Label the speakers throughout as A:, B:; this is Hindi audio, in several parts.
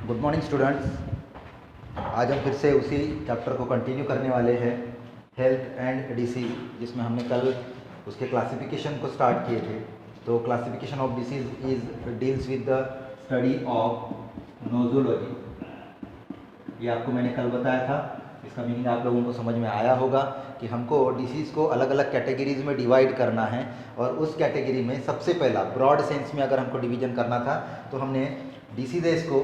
A: Good morning students. आज हम फिर से उसी चैप्टर को कंटिन्यू करने वाले हैं, हेल्थ एंड डिसीज़, जिसमें हमने कल उसके क्लासिफिकेशन को स्टार्ट किए थे। तो classification of disease is deals with the study of nosology. ये आपको मैंने कल बताया था। इसका मीनिंग आप लोगों को समझ में आया होगा कि हमको डिसीज़ को अलग अलग कैटेगरीज में डिवाइड करना है, और उस कैटेगरी में सबसे पहला ब्रॉड सेंस में अगर हमको डिवीजन करना था तो हमने डिसीजेस को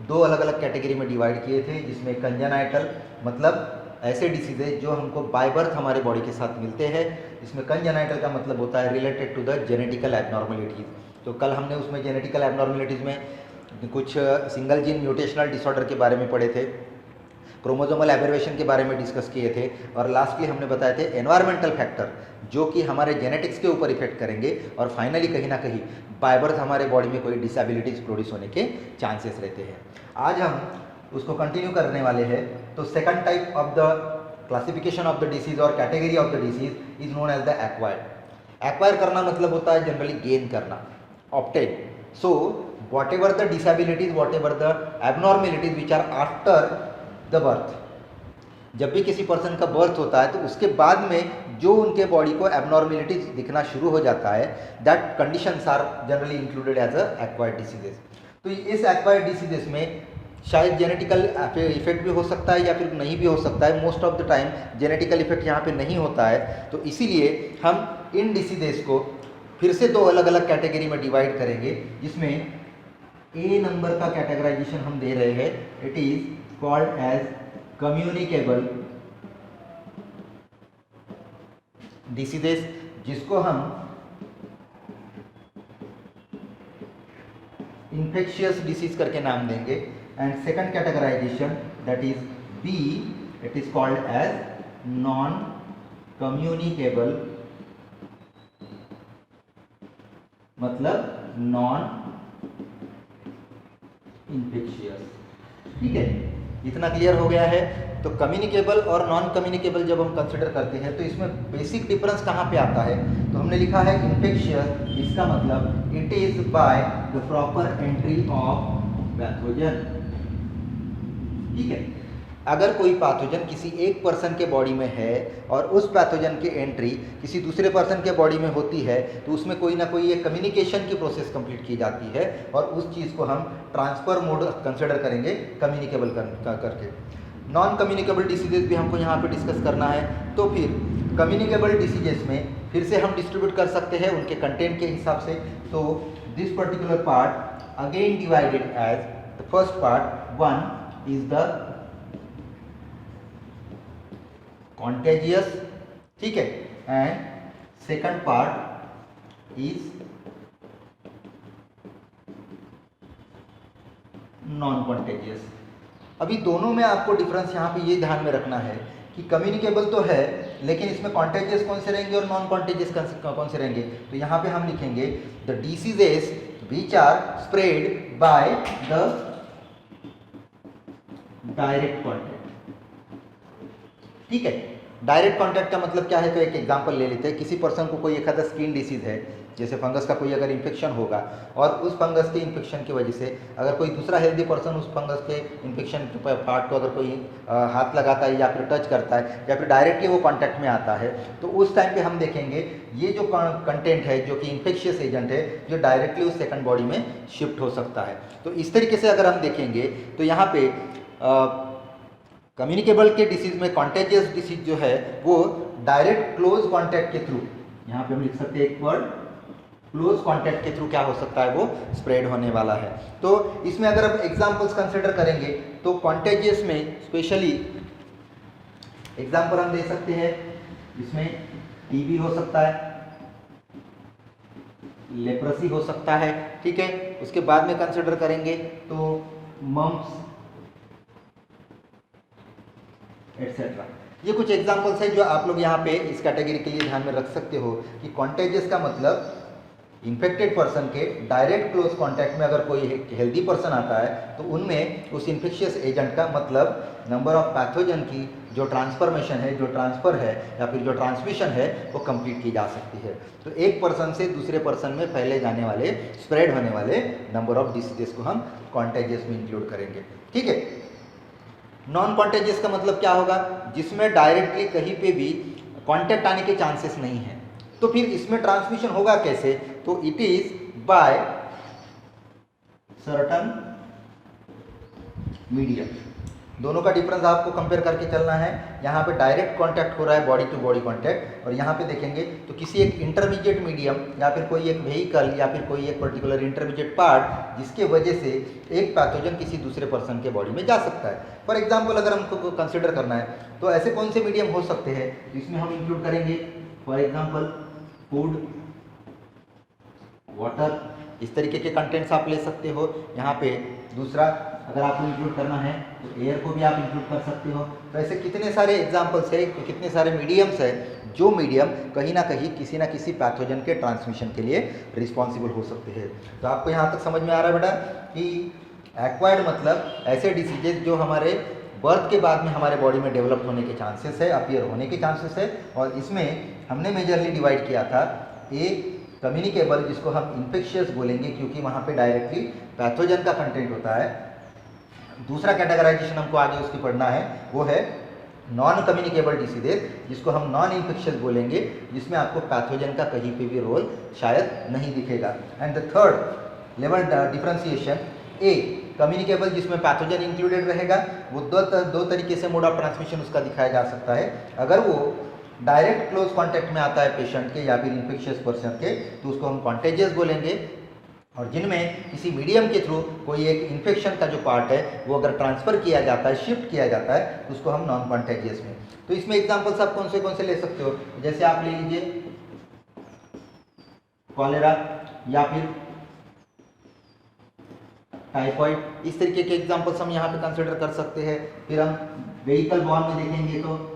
A: दो अलग अलग कैटेगरी में डिवाइड किए थे, जिसमें कंजेनाइटल मतलब ऐसे डिसीजेज जो हमको बाय बर्थ हमारे बॉडी के साथ मिलते हैं। इसमें कंजेनाइटल का मतलब होता है related to the genetical abnormalities. तो कल हमने उसमें जेनेटिकल एबनॉर्मेलिटीज़ में कुछ सिंगल जीन म्यूटेशनल डिसऑर्डर के बारे में पढ़े थे, क्रोमोसोमल एबर्वेशन के बारे में डिस्कस किए थे, और लास्टली हमने बताए थे एनवायरमेंटल फैक्टर जो कि हमारे जेनेटिक्स के ऊपर इफेक्ट करेंगे, और फाइनली कहीं ना कहीं बाय बर्थ हमारे बॉडी में कोई डिसेबिलिटीज प्रोड्यूस होने के चांसेस रहते हैं। आज हम उसको कंटिन्यू करने वाले हैं। तो second type of the classification of the disease और category of the disease is known as the acquired. Acquire करना मतलब होता है जनरली गेन करना, obtain. So whatever the disabilities, whatever the abnormalities which are after the birth, जब भी किसी पर्सन का बर्थ होता है तो उसके बाद में जो उनके बॉडी को एबनॉर्मेलिटीज दिखना शुरू हो जाता है, that conditions are generally included as a acquired diseases. तो इस एक्वायर्ड डिसीजेस में शायद जेनेटिकल इफेक्ट भी हो सकता है या फिर नहीं भी हो सकता है। Most of the time genetical effect यहाँ पे नहीं होता है। तो इसीलिए हम इन डिसीजेस को फिर से दो अलग अलग कैटेगरी में डिवाइड करेंगे, जिसमें ए नंबर का कैटेगराइजेशन हम दे रहे हैं। It is called as communicable diseases, जिसको हम infectious disease करके नाम देंगे। And second categorization that is B, it is called as non communicable, मतलब नॉन इन्फेक्शियस। ठीक है, इतना क्लियर हो गया है। तो कम्युनिकेबल और नॉन कम्युनिकेबल जब हम कंसिडर करते हैं तो इसमें बेसिक डिफरेंस कहाँ पे आता है? तो हमने लिखा है इन्फेक्शियस, इसका मतलब it is by the proper entry of pathogen. ठीक है, अगर कोई पैथोजन किसी एक पर्सन के बॉडी में है और उस पैथोजन की एंट्री किसी दूसरे पर्सन के बॉडी में होती है, तो उसमें कोई ना कोई एक कम्युनिकेशन की प्रोसेस कंप्लीट की जाती है, और उस चीज़ को हम ट्रांसफर मोड कंसिडर करेंगे कम्युनिकेबल करके। नॉन कम्युनिकेबल डिसीजेज भी हमको यहाँ पे डिस्कस करना है। तो फिर कम्युनिकेबल डिसीजेस में फिर से हम डिस्ट्रीब्यूट कर सकते हैं उनके कंटेंट के हिसाब से। तो this particular part again divided as the first part, one is the contagious, ठीक है, and second part is non contagious. अभी दोनों में आपको डिफरेंस यहाँ पे ये ध्यान में रखना है कि कम्युनिकेबल तो है, लेकिन इसमें कॉन्टेजियस कौन से रहेंगे और नॉन कॉन्टेजियस कौन से रहेंगे? तो यहाँ पे हम लिखेंगे the diseases which are spread by the direct contact. ठीक है, डायरेक्ट कांटेक्ट का मतलब क्या है? तो एक एग्जांपल ले लेते हैं। किसी पर्सन को कोई एक आधा स्किन डिसीज है, जैसे फंगस का कोई अगर इन्फेक्शन होगा, और उस फंगस के इन्फेक्शन की वजह से अगर कोई दूसरा हेल्दी पर्सन उस फंगस के इन्फेक्शन पार्ट को अगर कोई हाथ लगाता है या फिर टच करता है या फिर डायरेक्टली वो कांटेक्ट में आता है, तो उस टाइम पे हम देखेंगे ये जो कंटेंट है जो कि इन्फेक्शियस एजेंट है, जो डायरेक्टली उस सेकंड बॉडी में शिफ्ट हो सकता है। तो इस तरीके से अगर हम देखेंगे तो यहाँ पे कम्युनिकेबल के डिसीज में कॉन्टेजियस डिसीज जो है वो डायरेक्ट क्लोज कॉन्टैक्ट के थ्रू, यहाँ पे हम लिख सकते हैं एक वर्ड, क्लोज कॉन्टैक्ट के थ्रू क्या हो सकता है? वो स्प्रेड होने वाला है। तो इसमें अगर हम एग्जांपल्स कंसिडर करेंगे तो कॉन्टेजियस में स्पेशली एग्जांपल हम दे सकते हैं। इसमें टीबी हो सकता है, लेप्रेसी हो सकता है, ठीक है। उसके बाद में कंसिडर करेंगे तो मम्प्स एटसेट्रा। ये कुछ एग्जांपल्स है जो आप लोग यहाँ पे इस कैटेगरी के लिए ध्यान में रख सकते हो कि कॉन्टेजियस का मतलब इन्फेक्टेड पर्सन के डायरेक्ट क्लोज कांटेक्ट में अगर कोई हेल्दी पर्सन आता है तो उनमें उस इन्फेक्शियस एजेंट का मतलब नंबर ऑफ पैथोजन की जो ट्रांसफॉर्मेशन है, जो ट्रांसफ़र है या फिर जो ट्रांसमिशन है वो कंप्लीट की जा सकती है। तो एक पर्सन से दूसरे पर्सन में फैले जाने वाले, स्प्रेड होने वाले नंबर ऑफ डिसीजेस को हम कॉन्टेजियस में इंक्लूड करेंगे। ठीक है। नॉन कॉन्टेजियस का मतलब क्या होगा? जिसमें डायरेक्टली कहीं पे भी कॉन्टैक्ट आने के चांसेस नहीं है। तो फिर इसमें ट्रांसमिशन होगा कैसे? तो it is by certain medium. दोनों का डिफरेंस आपको कंपेयर करके चलना है। यहाँ पे डायरेक्ट कांटेक्ट हो रहा है, बॉडी टू बॉडी कांटेक्ट, और यहाँ पे देखेंगे तो किसी एक इंटरमीडिएट मीडियम या फिर कोई एक व्हीकल या फिर कोई एक पर्टिकुलर इंटरमीडिएट पार्ट जिसके वजह से एक पैथोजन किसी दूसरे पर्सन के बॉडी में जा सकता है। फॉर एग्जाम्पल अगर हमको कंसिडर करना है तो ऐसे कौन से मीडियम हो सकते हैं जिसमें हम इंक्लूड करेंगे? फॉर एग्जाम्पल फूड, वाटर, इस तरीके के कंटेंट्स आप ले सकते हो। यहाँ पे दूसरा अगर आपको इंक्लूड करना है तो एयर को भी आप इंक्लूड कर सकते हो। तो ऐसे कितने सारे एग्जांपल्स है, कितने सारे मीडियम्स है जो मीडियम कहीं ना कहीं किसी ना किसी पैथोजन के ट्रांसमिशन के लिए रिस्पॉन्सिबल हो सकते हैं। तो आपको यहाँ तक समझ में आ रहा है बेटा कि एक्वायर्ड मतलब ऐसे डिसीजेज जो हमारे बर्थ के बाद में हमारे बॉडी में डेवलप होने के चांसेस है, अपीयर होने के चांसेस है। और इसमें हमने मेजरली डिवाइड किया था ए कम्युनिकेबल, जिसको हम इन्फेक्शियस बोलेंगे क्योंकि वहाँ पे डायरेक्टली पैथोजन का कंटेंट होता है। दूसरा कैटेगराइजेशन हमको आगे उसकी पढ़ना है, वो है नॉन कम्युनिकेबल डिसीजेज, जिसको हम नॉन इन्फेक्शियस बोलेंगे, जिसमें आपको पैथोजन का कहीं पे भी रोल शायद नहीं दिखेगा। And the third level differentiation A communicable, जिसमें पैथोजन इंक्लूडेड रहेगा। वो दो तरीके से मोड ऑफ ट्रांसमिशन उसका दिखाया जा सकता है। अगर वो डायरेक्ट क्लोज कांटेक्ट में आता है पेशेंट के या फिर इन्फेक्शियस पर्सन के तो उसको हम कॉन्टेजियस बोलेंगे। और जिनमें किसी मीडियम के थ्रू कोई एक इन्फेक्शन का जो पार्ट है वो अगर ट्रांसफ़र किया जाता है, शिफ्ट किया जाता है, तो उसको हम नॉन कॉन्टेजियस में। तो इसमें एग्जांपल्स आप कौन से ले सकते हो? जैसे आप ले लीजिए कॉलेरा या फिर टाइफॉइड, इस तरीके के एग्जांपल्स हम यहाँ पे कंसिडर कर सकते हैं। फिर हम व्हीकल बॉर्न में देखेंगे तो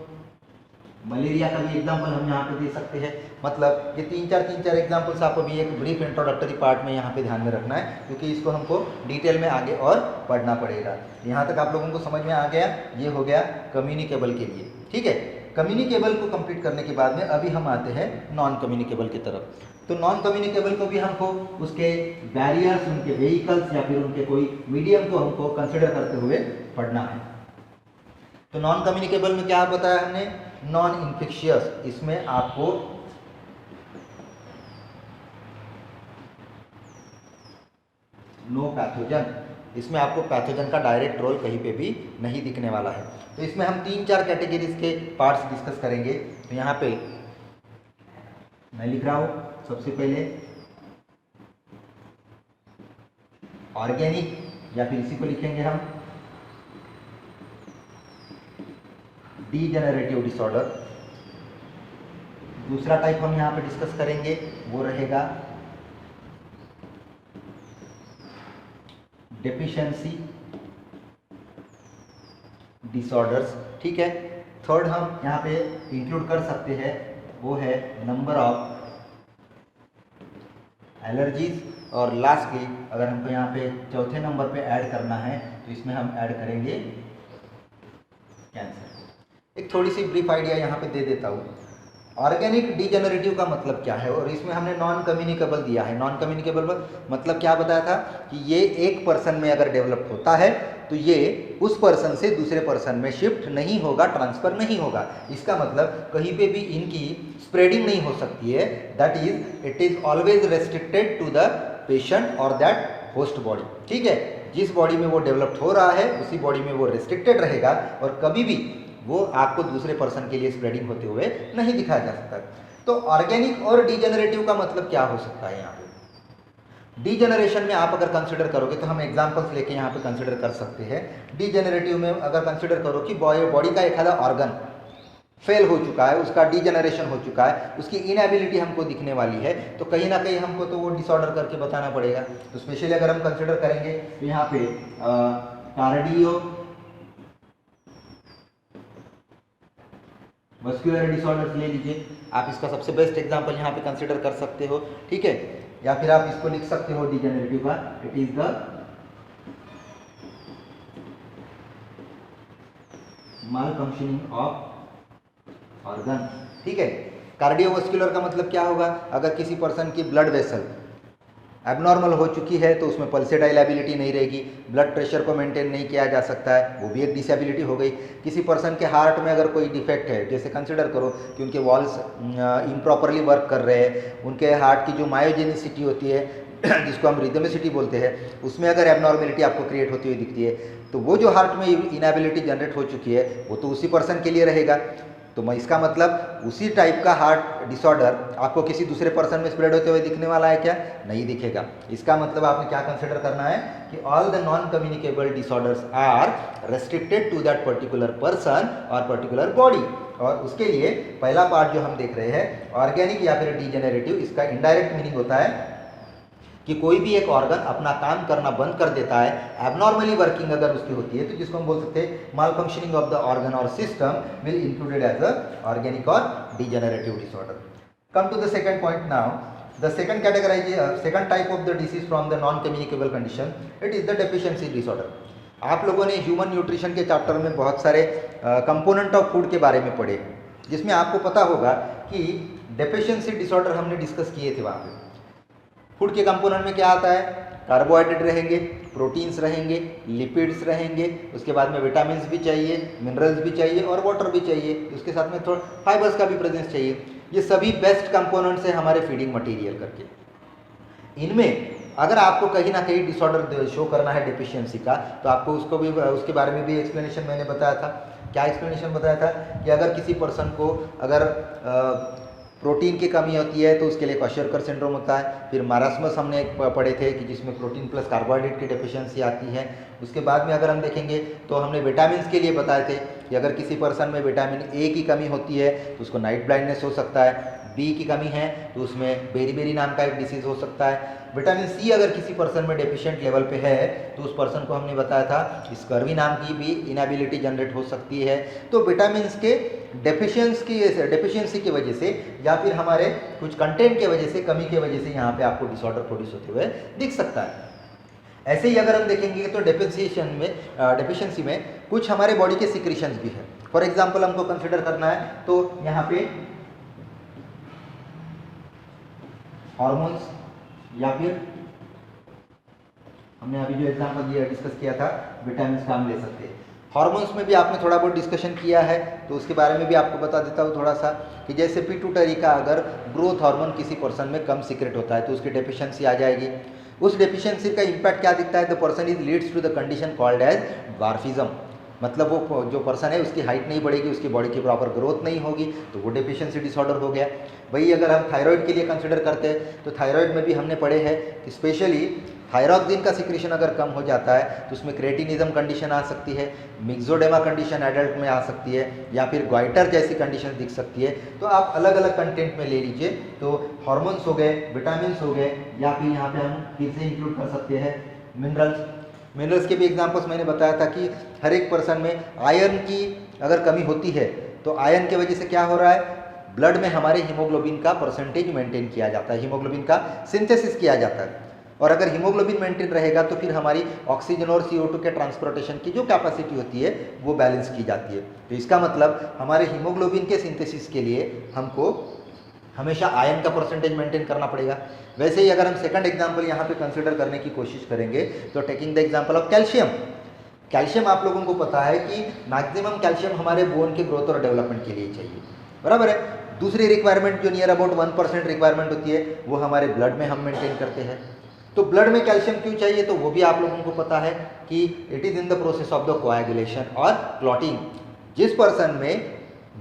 A: मलेरिया का भी एग्जांपल हम यहाँ पे दे सकते हैं। मतलब ये तीन चार एग्जांपल्स आपको भी एक ब्रीफ इंट्रोडक्टरी पार्ट में यहाँ पे ध्यान में रखना है, क्योंकि इसको हमको डिटेल में आगे और पढ़ना पड़ेगा। यहाँ तक आप लोगों को समझ में आ गया? ये हो गया कम्युनिकेबल के लिए। ठीक है। कम्युनिकेबल को कंप्लीट करने के बाद में अभी हम आते हैं नॉन कम्युनिकेबल की तरफ। तो नॉन कम्युनिकेबल को भी हमको उसके बैरियर्स, उनके व्हीकल्स या फिर उनके कोई मीडियम को हमको कंसिडर करते हुए पढ़ना है। तो नॉन कम्युनिकेबल में क्या बताया हमने? नॉन इन्फेक्शियस, इसमें आपको नो पैथोजन, इसमें आपको पैथोजन का डायरेक्ट रोल कहीं पे भी नहीं दिखने वाला है। तो इसमें हम 3-4 कैटेगरीज के पार्ट्स डिस्कस करेंगे। तो यहाँ पे मैं लिख रहा हूँ सबसे पहले ऑर्गेनिक, या फिर इसी को लिखेंगे हम डीजेनरेटिव डिसऑर्डर। दूसरा टाइप हम यहाँ पे डिस्कस करेंगे वो रहेगा डेफिशिएंसी डिसऑर्डर्स। ठीक है। थर्ड हम यहाँ पे इंक्लूड कर सकते हैं वो है नंबर ऑफ एलर्जीज। और लास्टली अगर हमको यहाँ पे चौथे नंबर पे ऐड करना है तो इसमें हम ऐड करेंगे कैंसर। एक थोड़ी सी ब्रीफ आइडिया यहाँ पे दे देता हूँ। ऑर्गेनिक डीजेनरेटिव का मतलब क्या है, और इसमें हमने नॉन कम्युनिकेबल दिया है। नॉन कम्युनिकेबल मतलब क्या बताया था कि ये एक पर्सन में अगर डेवलप होता है तो ये उस पर्सन से दूसरे पर्सन में शिफ्ट नहीं होगा, ट्रांसफ़र नहीं होगा। इसका मतलब कहीं पे भी इनकी स्प्रेडिंग नहीं हो सकती है। That is it is always restricted to the patient और दैट होस्ट बॉडी। ठीक है। जिस बॉडी में वो डेवलप्ड हो रहा है उसी बॉडी में वो रेस्ट्रिक्टेड रहेगा और कभी भी वो आपको दूसरे पर्सन के लिए स्प्रेडिंग होते हुए नहीं दिखाया जा सकता। तो ऑर्गेनिक और डीजेनरेटिव का मतलब क्या हो सकता है? यहाँ पे डीजेनरेशन में आप अगर कंसिडर करोगे तो हम एग्जांपल्स लेके यहाँ पे कंसिडर कर सकते हैं। डीजेनरेटिव में अगर कंसिडर करो कि बॉडी का एक आधा ऑर्गन फेल हो चुका है, उसका डीजेनरेशन हो चुका है, उसकी इनएबिलिटी हमको दिखने वाली है, तो कहीं ना कहीं हमको तो वो डिसऑर्डर करके बताना पड़ेगा। तो स्पेशली अगर हम कंसिडर करेंगे तो यहाँ पे कार्डियो मस्कुलर डिसऑर्डर्स ले लीजिए आप, इसका सबसे बेस्ट एग्जांपल यहाँ पे कंसिडर कर सकते हो। ठीक है। या फिर आप इसको लिख सकते हो डिजेनरेटिव का, it is the mall functioning of organ. ठीक है, कार्डियोवास्कुलर का मतलब क्या होगा, अगर किसी पर्सन की ब्लड वेसल एबनॉर्मल हो चुकी है तो उसमें पल्सेटाइलेबिलिटी नहीं रहेगी, ब्लड प्रेशर को मेंटेन नहीं किया जा सकता है, वो भी एक डिसेबिलिटी हो गई। किसी पर्सन के हार्ट में अगर कोई डिफेक्ट है, जैसे कंसिडर करो कि उनके वॉल्स इम्प्रॉपरली वर्क कर रहे हैं, उनके हार्ट की जो मायोजेनिसिटी होती है जिसको हम रिदमिसिटी बोलते हैं, उसमें अगर एबनॉर्मेलिटी आपको क्रिएट होती हुई दिखती है, तो वो जो हार्ट में इनएबिलिटी जनरेट हो चुकी है वो तो उसी पर्सन के लिए रहेगा। तो मैं इसका मतलब उसी टाइप का हार्ट डिसऑर्डर आपको किसी दूसरे पर्सन में स्प्रेड होते हुए दिखने वाला है क्या? नहीं दिखेगा। इसका मतलब आपने क्या कंसिडर करना है कि all the non communicable disorders are restricted to that particular person और पर्टिकुलर बॉडी। और उसके लिए पहला पार्ट जो हम देख रहे हैं ऑर्गेनिक या फिर डिजेनरेटिव, इसका इनडायरेक्ट मीनिंग होता है कि कोई भी एक ऑर्गन अपना काम करना बंद कर देता है, एबनॉर्मली वर्किंग अगर उसकी होती है, तो जिसको हम बोल सकते हैं malfunctioning of the organ और system will included as a organic और degenerative disorder. Come to the second point now, the second categorization, second type of the disease from the non communicable condition, it is the deficiency disorder. आप लोगों ने ह्यूमन न्यूट्रिशन के चैप्टर में बहुत सारे कंपोनेंट ऑफ फूड के बारे में पढ़े, जिसमें आपको पता होगा कि डेफिशिएंसी डिसऑर्डर हमने डिस्कस किए थे। वहाँ पे फूड के कंपोनेंट में क्या आता है, कार्बोहाइड्रेट रहेंगे, प्रोटीन्स रहेंगे, लिपिड्स रहेंगे, उसके बाद में विटामिन्स भी चाहिए, मिनरल्स भी चाहिए और वाटर भी चाहिए, उसके साथ में थोड़ा फाइबर्स का भी प्रेजेंस चाहिए। ये सभी बेस्ट कंपोनेंट्स हैं हमारे फीडिंग मटेरियल करके। इनमें अगर आपको कहीं ना कहीं डिसऑर्डर शो करना है डेफिशिएंसी का, तो आपको उसको भी, उसके बारे में भी एक्सप्लेनेशन मैंने बताया था। क्या एक्सप्लेनेशन बताया था कि अगर किसी पर्सन को अगर प्रोटीन की कमी होती है तो उसके लिए क्वाशरकर सिंड्रोम होता है। फिर मारास्मस हमने पढ़े थे कि जिसमें प्रोटीन प्लस कार्बोहाइड्रेट की डेफिशिएंसी आती है। उसके बाद में अगर हम देखेंगे तो हमने विटामिन्स के लिए बताए थे कि अगर किसी पर्सन में विटामिन ए की कमी होती है तो उसको नाइट ब्लाइंडनेस हो सकता है, बी की कमी है तो उसमें बेरी नाम का एक डिसीज हो सकता है। विटामिन सी अगर किसी पर्सन में डेफिशिएंट लेवल पे है तो उस पर्सन को हमने बताया था स्कर्वी नाम की भी इनएबिलिटी जनरेट हो सकती है। तो विटामिन के डेफिशिएंसी की वजह से या फिर हमारे कुछ कंटेंट के वजह से, कमी की वजह से यहाँ पे आपको डिसऑर्डर प्रोड्यूस होते हुए दिख सकता है। ऐसे ही अगर हम देखेंगे तो डेफिशिएंसी में कुछ हमारे बॉडी के सिक्रीशंस भी है। फॉर एग्जाम्पल हमको कंसिडर करना है तो यहाँ पे हॉर्मोन्स या फिर हमने अभी जो एग्जाम्पल दिया डिस्कस किया था विटामिन का हम ले सकते हैं। हॉर्मोन्स में भी आपने थोड़ा बहुत डिस्कशन किया है तो उसके बारे में भी आपको बता देता हूँ थोड़ा सा कि जैसे पिट्यूटरी का अगर ग्रोथ हार्मोन किसी पर्सन में कम सीक्रेट होता है तो उसकी डेफिशिएंसी आ जाएगी। उस डेफिशिएंसी का इम्पैक्ट क्या दिखता है, the person is leads to the condition called as dwarfism. मतलब वो जो पर्सन है उसकी हाइट नहीं बढ़ेगी, उसकी बॉडी की प्रॉपर ग्रोथ नहीं होगी, तो वो डेफिशिएंसी डिसऑर्डर हो गया। वही अगर हम थायराइड के लिए कंसिडर करते हैं तो थायराइड में भी हमने पढ़े हैं कि स्पेशली थायरॉक्सिन का सिक्रीशन अगर कम हो जाता है तो उसमें क्रेटिनिज्म कंडीशन आ सकती है, मिक्सोडेमा कंडीशन एडल्ट में आ सकती है, या फिर ग्वाइटर जैसी कंडीशन दिख सकती है। तो आप अलग अलग कंटेंट में ले लीजिए। तो हार्मोन्स हो गए, विटामिन हो गए, या फिर यहाँ पे हम फिर से इंक्लूड कर सकते हैं मिनरल्स के भी एग्जाम्पल्स मैंने बताया था कि हर एक पर्सन में आयरन की अगर कमी होती है तो आयरन की वजह से क्या हो रहा है, ब्लड में हमारे हीमोग्लोबिन का परसेंटेज मेंटेन किया जाता है, हीमोग्लोबिन का सिंथेसिस किया जाता है। और अगर हीमोग्लोबिन मेंटेन रहेगा तो फिर हमारी ऑक्सीजन और CO2 के ट्रांसपोर्टेशन की जो कैपेसिटी होती है वो बैलेंस की जाती है। तो इसका मतलब हमारे हीमोग्लोबिन के सिंथेसिस के लिए हमको हमेशा आयरन का परसेंटेज मेंटेन करना पड़ेगा। वैसे ही अगर हम सेकंड एग्जांपल यहाँ पे कंसिडर करने की कोशिश करेंगे तो taking the example of calcium आप लोगों को पता है कि मैक्सिमम कैल्शियम हमारे बोन के ग्रोथ और डेवलपमेंट के लिए चाहिए, बराबर है। दूसरी रिक्वायरमेंट जो नियर अबाउट 1% रिक्वायरमेंट होती है वो हमारे ब्लड में हम मेंटेन करते हैं। तो ब्लड में कैल्शियम क्यों चाहिए तो वो भी आप लोगों को पता है कि it is in the process of the coagulation और क्लॉटिंग। जिस पर्सन में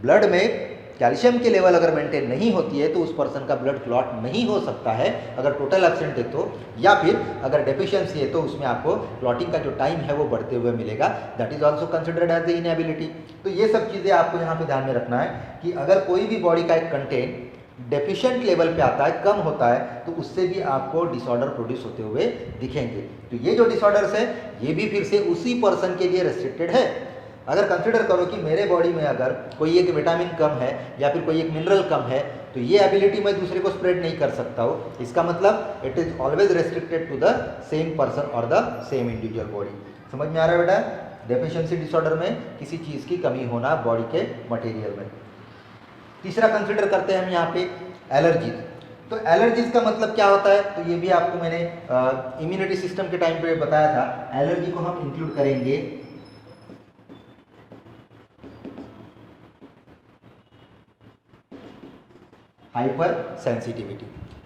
A: ब्लड में कैल्शियम की लेवल अगर मेंटेन नहीं होती है तो उस पर्सन का ब्लड क्लॉट नहीं हो सकता है अगर टोटल एब्सेंट है तो, या फिर अगर डेफिशिएंसी है तो उसमें आपको क्लॉटिंग का जो टाइम है वो बढ़ते हुए मिलेगा, that is also considered as the inability. तो ये सब चीज़ें आपको यहाँ पे ध्यान में रखना है कि अगर कोई भी बॉडी का एक कंटेंट डेफिशिएंट लेवल पे आता है, कम होता है, तो उससे भी आपको डिसऑर्डर प्रोड्यूस होते हुए दिखेंगे। तो ये जो डिसऑर्डर्स है ये भी फिर से उसी पर्सन के लिए रेस्ट्रिक्टेड है। अगर कंसिडर करो कि मेरे बॉडी में अगर कोई एक विटामिन कम है या फिर कोई एक मिनरल कम है, तो ये एबिलिटी मैं दूसरे को स्प्रेड नहीं कर सकता हूँ। इसका मतलब it is always restricted to the same person और द सेम इंडिविजुअल बॉडी। समझ में आ रहा है बेटा? डेफिशिएंसी डिसऑर्डर में किसी चीज़ की कमी होना बॉडी के मटेरियल में। तीसरा कंसिडर करते हैं हम यहाँ पे एलर्जी। तो एलर्जीज का मतलब क्या होता है, तो ये भी आपको मैंने इम्यूनिटी सिस्टम के टाइम पे बताया था। एलर्जी को हम इंक्लूड करेंगे हाइपर सेंसिटिविटी।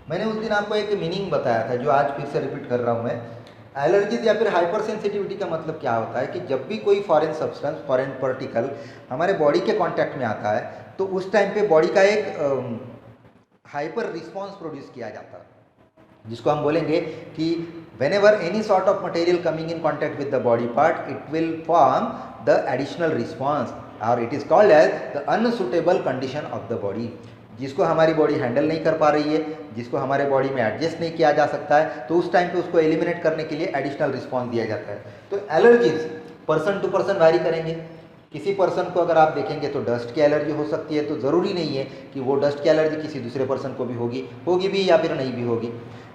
A: मैंने उस दिन आपको एक मीनिंग बताया था जो आज फिर से रिपीट कर रहा हूँ मैं। एलर्जीज या फिर हाइपर सेंसिटिविटी का मतलब क्या होता है कि जब भी कोई फॉरेन सब्सटेंस, फॉरेन पार्टिकल हमारे बॉडी के कांटेक्ट में आता है, तो उस टाइम पे बॉडी का एक हाइपर रिस्पॉन्स प्रोड्यूस किया जाता है, जिसको हम बोलेंगे कि whenever any sort of material coming in contact with the body part, it will form the additional response or it is called as the unsuitable condition of the body। जिसको हमारी बॉडी हैंडल नहीं कर पा रही है, जिसको हमारे बॉडी में एडजस्ट नहीं किया जा सकता है, तो उस टाइम पे उसको एलिमिनेट करने के लिए एडिशनल रिस्पॉन्स दिया जाता है। तो allergies person to person vary करेंगे। किसी पर्सन को अगर आप देखेंगे तो डस्ट की एलर्जी हो सकती है, तो ज़रूरी नहीं है कि वो डस्ट की एलर्जी किसी दूसरे पर्सन को भी होगी भी या फिर नहीं भी होगी।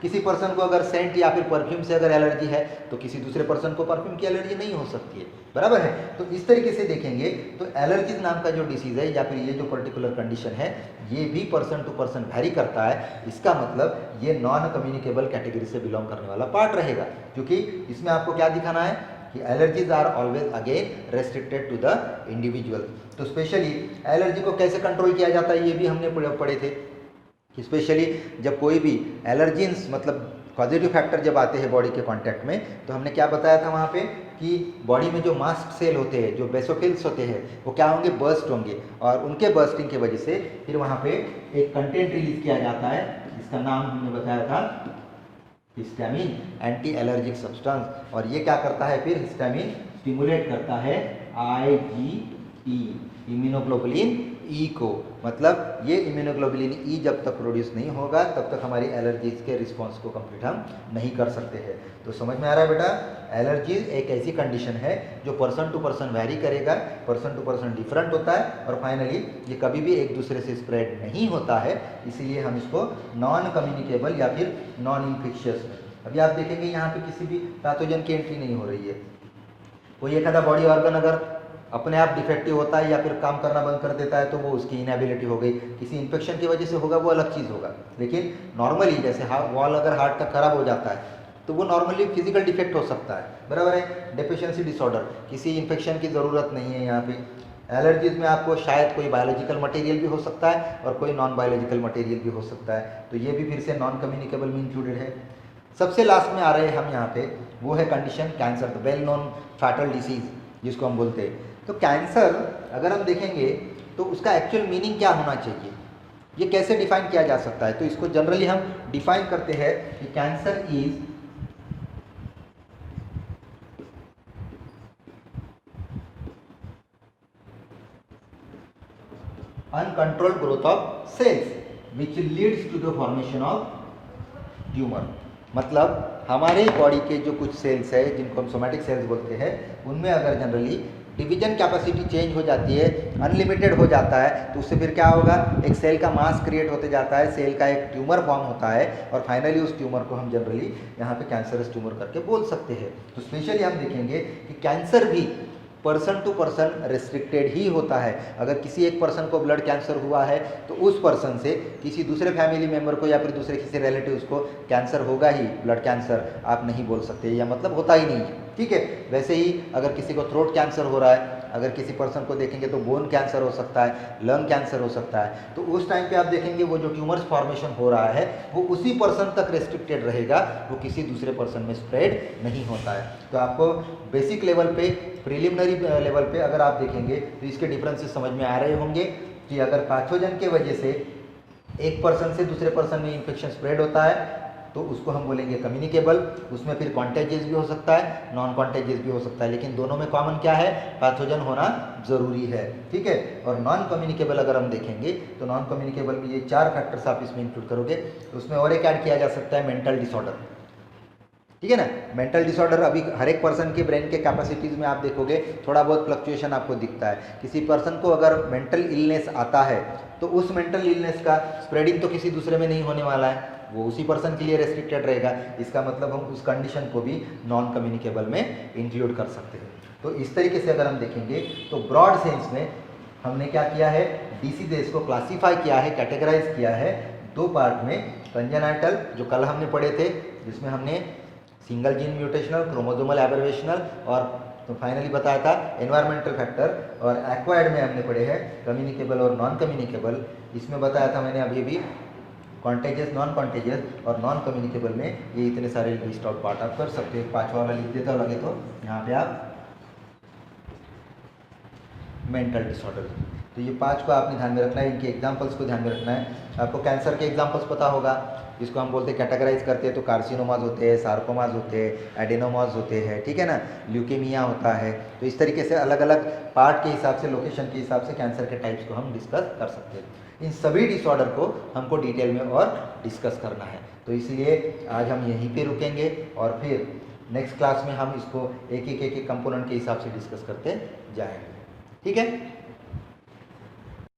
A: किसी पर्सन को अगर सेंट या फिर परफ्यूम से अगर एलर्जी है, तो किसी दूसरे पर्सन को परफ्यूम की एलर्जी नहीं हो सकती है, बराबर है। तो इस तरीके से देखेंगे तो एलर्जीज नाम का जो डिसीज़ है या फिर ये जो पर्टिकुलर कंडीशन है, ये भी पर्सन टू पर्सन वैरी करता है। इसका मतलब ये नॉन कम्युनिकेबल कैटेगरी से बिलोंग करने वाला पार्ट रहेगा, क्योंकि इसमें आपको क्या दिखाना है कि allergies are always again restricted to the individual. तो स्पेशली एलर्जी को कैसे कंट्रोल किया जाता है ये भी हमने पढ़े थे। स्पेशली जब कोई भी एलर्जीन्स मतलब पॉजिटिव फैक्टर जब आते हैं बॉडी के कांटेक्ट में, तो हमने क्या बताया था वहाँ पे कि बॉडी में जो मास्ट सेल होते हैं, जो बेसोफिल्स होते हैं, वो क्या होंगे, बर्स्ट होंगे, और उनके बर्स्टिंग की वजह से फिर वहाँ पे एक कंटेंट रिलीज किया जाता है, जिसका नाम हमने बताया था हिस्टामिन, एंटी एलर्जिक सब्सटेंस। और ये क्या करता है, फिर हिस्टामिन स्टिमुलेट करता है IgE, इम्यूनोग्लोबुलिन ई को। मतलब ये इम्यूनोग्लोबुलिन ई जब तक प्रोड्यूस नहीं होगा तब तक हमारी एलर्जीज के रिस्पॉन्स को कंप्लीट हम नहीं कर सकते हैं। तो समझ में आ रहा है बेटा, एलर्जीज एक ऐसी कंडीशन है जो पर्सन टू पर्सन वैरी करेगा, पर्सन टू पर्सन डिफरेंट होता है, और फाइनली ये कभी भी एक दूसरे से स्प्रेड नहीं होता है। इसीलिए हम इसको नॉन कम्युनिकेबल या फिर नॉन इन्फेक्शियस। अभी आप देखेंगे यहाँ पे किसी भी पैथोजन की एंट्री नहीं हो रही है। कोई एक आधा बॉडी ऑर्गन अगर अपने आप डिफेक्टिव होता है या फिर काम करना बंद कर देता है, तो वो उसकी इनएबिलिटी हो गई। किसी इन्फेक्शन की वजह से होगा, वो अलग चीज़ होगा। लेकिन नॉर्मली जैसे वॉल अगर हार्ट का खराब हो जाता है, तो वो नॉर्मली फिजिकल डिफेक्ट हो सकता है, बराबर है। डेफिशिएंसी डिसऑर्डर, किसी इन्फेक्शन की ज़रूरत नहीं है यहाँ पे। एलर्जीज में आपको शायद कोई बायोलॉजिकल मटेरियल भी हो सकता है और कोई नॉन बायोलॉजिकल मटेरियल भी हो सकता है, तो ये भी फिर से नॉन कम्युनिकेबल में इंक्लूडेड है। सबसे लास्ट में आ रहे हैं हम यहाँ पे, वो है condition cancer, the well known fatal disease जिसको हम बोलते हैं। तो कैंसर अगर हम देखेंगे तो उसका एक्चुअल मीनिंग क्या होना चाहिए, ये कैसे डिफाइन किया जा सकता है। तो इसको जनरली हम डिफाइन करते हैं कि cancer is uncontrolled growth of cells which leads to the formation of tumour. मतलब हमारे बॉडी के जो कुछ सेल्स है जिनको हम सोमैटिक सेल्स बोलते हैं, उनमें अगर जनरली डिवीजन कैपेसिटी चेंज हो जाती है, अनलिमिटेड हो जाता है, तो उससे फिर क्या होगा, एक सेल का मास क्रिएट होते जाता है, सेल का एक ट्यूमर फॉर्म होता है, और फाइनली उस ट्यूमर को हम जनरली यहाँ पे कैंसरस ट्यूमर करके बोल सकते हैं। तो स्पेशली हम देखेंगे कि कैंसर भी पर्सन टू पर्सन रेस्ट्रिक्टेड ही होता है। अगर किसी एक पर्सन को ब्लड कैंसर हुआ है, तो उस पर्सन से किसी दूसरे फैमिली मेम्बर को या फिर दूसरे किसी रिलेटिव्स को कैंसर होगा ही, ब्लड कैंसर आप नहीं बोल सकते, या मतलब होता ही नहीं, ठीक है। वैसे ही अगर किसी को थ्रोट कैंसर हो रहा है, अगर किसी पर्सन को देखेंगे तो बोन कैंसर हो सकता है, लंग कैंसर हो सकता है, तो उस टाइम पे आप देखेंगे वो जो ट्यूमर्स फॉर्मेशन हो रहा है वो उसी पर्सन तक रेस्ट्रिक्टेड रहेगा, वो किसी दूसरे पर्सन में स्प्रेड नहीं होता है। तो आपको बेसिक लेवल पे, प्रिलिमिनरी लेवल पे अगर आप देखेंगे तो इसके डिफरेंसेस समझ में आ रहे होंगे कि अगर पैथोजन के वजह से एक पर्सन से दूसरे पर्सन में इन्फेक्शन स्प्रेड होता है तो उसको हम बोलेंगे कम्युनिकेबल। उसमें फिर कॉन्टेजियस भी हो सकता है, नॉन कॉन्टेजियस भी हो सकता है, लेकिन दोनों में कॉमन क्या है, पैथोजन होना जरूरी है, ठीक है। और नॉन कम्युनिकेबल अगर हम देखेंगे तो नॉन कम्युनिकेबल में ये 4 फैक्टर्स आप इसमें इंक्लूड करोगे, तो उसमें और एक ऐड किया जा सकता है मेंटल डिसऑर्डर। ठीक है ना। मेंटल डिसऑर्डर अभी हर एक पर्सन के ब्रेन के कैपेसिटीज़ में आप देखोगे थोड़ा बहुत फ्लक्चुएशन आपको दिखता है। किसी पर्सन को अगर मेंटल इलनेस आता है तो उस मेंटल इलनेस का स्प्रेडिंग तो किसी दूसरे में नहीं होने वाला है, वो उसी पर्सन के लिए रेस्ट्रिक्टेड रहेगा। इसका मतलब हम उस कंडीशन को भी नॉन कम्युनिकेबल में इंक्लूड कर सकते हैं। तो इस तरीके से अगर हम देखेंगे तो ब्रॉड सेंस में हमने क्या किया है, डिसीजेस को क्लासीफाई किया है, कैटेगराइज किया है दो पार्ट में। कंजेनाइटल जो कल हमने पढ़े थे, जिसमें हमने सिंगल जीन म्यूटेशनल, क्रोमोसोमल एबरवेशनल और तो फाइनली बताया था एनवायरमेंटल फैक्टर, और एक्वायर्ड में हमने पढ़े हैं कम्युनिकेबल और नॉन कम्युनिकेबल। इसमें बताया था मैंने अभी भी कॉन्टेजियस, नॉन कॉन्टेजियस और नॉन कम्युनिकेबल में ये इतने सारे लिस्ट आउट पार्ट आप कर सकते हो। पांचवा वाला लिख देता लगे तो यहाँ पे आप मेंटल डिसऑर्डर। तो ये पांच को आपने ध्यान में रखना है, इनके एग्जांपल्स को ध्यान में रखना है। आपको कैंसर के एग्जांपल्स पता होगा, जिसको हम बोलते हैं कैटेगराइज करते हैं तो कार्सिनोमाज होते हैं, सार्कोमाज होते हैं, एडेनोमाज होते हैं, ठीक है ना, ल्यूकेमिया होता है। तो इस तरीके से अलग अलग पार्ट के हिसाब से, लोकेशन के हिसाब से कैंसर के टाइप्स को हम डिस्कस कर सकते हैं। इन सभी डिसऑर्डर को हमको डिटेल में और डिस्कस करना है, तो इसलिए आज हम यहीं पे रुकेंगे और फिर नेक्स्ट क्लास में हम इसको एक एक कंपोनेंट के हिसाब से डिस्कस करते जाएंगे। ठीक है।